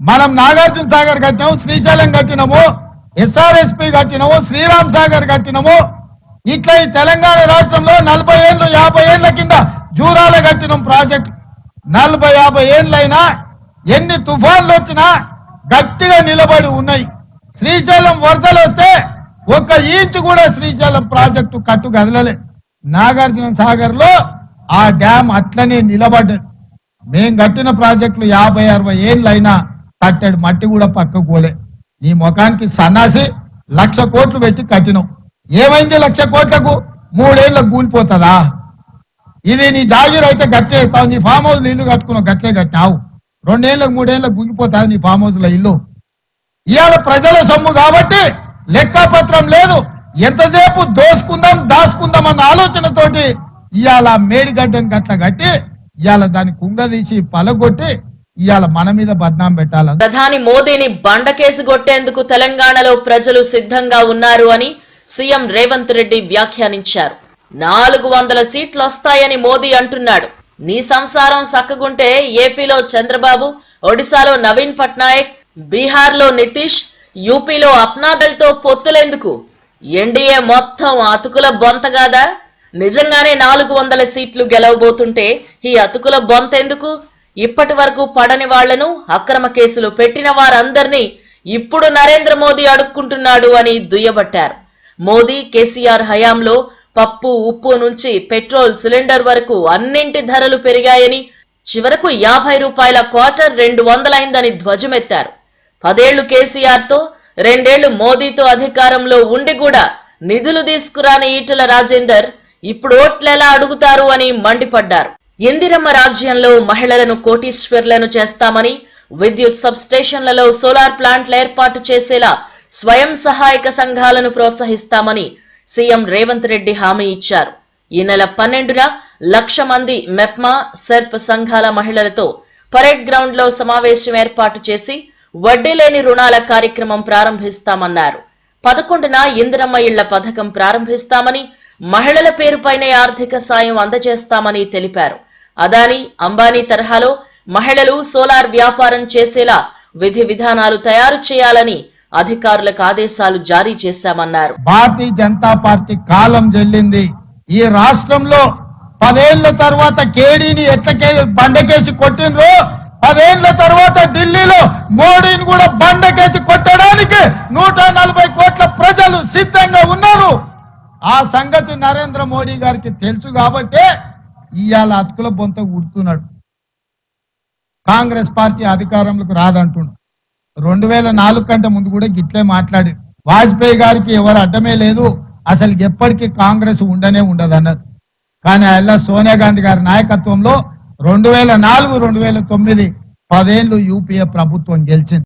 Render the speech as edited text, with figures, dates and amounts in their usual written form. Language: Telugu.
మనం నాగార్జున సాగర్ కట్టినాము, శ్రీశైలం కట్టినాము, ఎస్ఆర్ఎస్పి కట్టినాము, శ్రీరామ్ సాగర్ కట్టినాము. ఇట్లా ఈ తెలంగాణ రాష్ట్రంలో 40 ఏళ్ళు 50 ఏళ్ల కింద జూరాల కట్టినాం ప్రాజెక్ట్. 40-50 ఏళ్ళైనా ఎన్ని తుఫాన్లు వచ్చినా గట్టిగా నిలబడి ఉన్నాయి. శ్రీశైలం వరదలు వస్తే 1 ఇంచు కూడా శ్రీశైలం ప్రాజెక్టు కట్టు కదలలే. నాగార్జున సాగర్ లో ఆ డ్యామ్ అట్లనే నిలబడ్డది. మేం కట్టిన ప్రాజెక్టులు 50-60 ఏళ్ళైనా కట్టడి మట్టి కూడా పక్కకు పోలే. నీ ముఖానికి సన్నాసి 1,00,000 కోట్లు పెట్టి కట్టినాం. ఏమైంది 1,00,000 కోట్లకు? 3 ఏళ్ళకు కూలిపోతుందా? ఇది నీ జాగీర్ అయితే గట్టే ఇస్తావు. నీ ఫామ్ హౌస్ ఇల్లు కట్టుకున్నావు, గట్లే కట్టినావు. 2 ఏళ్ళకు 3 ఏళ్ళకు గుంగిపోతుంది నీ ఫామ్ హౌస్ లో ఇల్లు. ఇవాళ ప్రజల సొమ్ము కాబట్టి లెక్కపత్రం లేదు. ఎంతసేపు దోసుకుందాం దాసుకుందాం అన్న ఆలోచనతోటి ఇవాళ మేడిగడ్డని గట్ల కట్టి ఇవాళ దాన్ని కుంగదీసి పలగొట్టి ఇవాళ మన మీద బద్నాం పెట్టాల. ప్రధాని మోదీని బండకేసి కొట్టేందుకు తెలంగాణలో ప్రజలు సిద్ధంగా ఉన్నారు అని సీఎం రేవంత్ రెడ్డి వ్యాఖ్యానించారు. 400 సీట్లు వస్తాయని మోదీ అంటున్నాడు. నీ సంసారం సక్కగుంటే ఏపీలో చంద్రబాబు, ఒడిశాలో నవీన్ పట్నాయక్, బీహార్లో నితీష్, యూపీలో అప్నాదళ్తో పొత్తులెందుకు? ఎన్డీఏ మొత్తం అతుకుల బొంతగాదా? నిజంగానే 400 సీట్లు గెలవబోతుంటే ఈ అతుకుల బొంతెందుకు? ఇప్పటి వరకు పడని వాళ్లను, అక్రమ కేసులు పెట్టిన వారందరినీ ఇప్పుడు నరేంద్ర మోదీ అడుక్కుంటున్నాడు అని దుయ్యబట్టారు. మోదీ కేసీఆర్ హయాంలో పప్పు ఉప్పు నుంచి పెట్రోల్ సిలిండర్ వరకు అన్నింటి ధరలు పెరిగాయని, చివరకు 50 రూపాయల క్వార్టర్ 200 అయిందని ధ్వజమెత్తారు. 10 ఏళ్లు కేసీఆర్ తో 2 ఏళ్లు మోదీతో అధికారంలో ఉండి కూడా నిధులు తీసుకురాని ఈటెల రాజేందర్ ఇప్పుడు ఓట్లెలా అడుగుతారు అని మండిపడ్డారు. ఇందిరమ్మ రాజ్యంలో మహిళలను కోటీశ్వర్లను చేస్తామని, విద్యుత్ సబ్ స్టేషన్లలో సోలార్ ప్లాంట్లు ఏర్పాటు చేసేలా స్వయం సహాయక సంఘాలను ప్రోత్సహిస్తామని సీఎం రేవంత్ రెడ్డి హామీ ఇచ్చారు. ఈ నెల 12న 1,00,000 మంది మెప్మా, సెర్ప్ సంఘాల మహిళలతో పరేడ్ గ్రౌండ్ లో సమావేశం ఏర్పాటు చేసి వడ్డీ లేని రుణాల కార్యక్రమం ప్రారంభిస్తామన్నారు. 11న ఇందిరమ్మ ఇళ్ల పథకం ప్రారంభిస్తామని, మహిళల పేరుపైనే ఆర్థిక సాయం అందజేస్తామని తెలిపారు. అదానీ, అంబానీ తరహాలో మహిళలు సోలార్ వ్యాపారం చేసేలా విధి విధానాలు తయారు చేయాలని అధికారులకు ఆదేశాలు జారీ చేశామన్నారు. భారతీయ జనతా పార్టీ కాలం చెల్లింది. ఈ రాష్ట్రంలో 10 ఏళ్ల తర్వాత కేడీని ఎట్లకే బండకేసి కొట్టినరో, 10 ఏళ్ల తర్వాత ఢిల్లీలో మోడీని కూడా బండకేసి కొట్టడానికి 140 కోట్ల ప్రజలు సిద్ధంగా ఉన్నారు. ఆ సంగతి నరేంద్ర మోడీ గారికి తెలుసు కాబట్టి ఇవాళ అతుకుల బొంత ఉడుతున్నాడు. కాంగ్రెస్ పార్టీ అధికారంలోకి రాదంటున్నాడు. 2004 కంటే ముందు కూడా గిట్లే మాట్లాడి, వాజ్పేయి గారికి ఎవరు అడ్డమే లేదు, అసలు ఎప్పటికీ కాంగ్రెస్ ఉండనే ఉండదన్నారు. కానీ అలా సోనియా గాంధీ గారి నాయకత్వంలో 2004-2009 10 ఏళ్లు యూపీఏ ప్రభుత్వం గెలిచింది.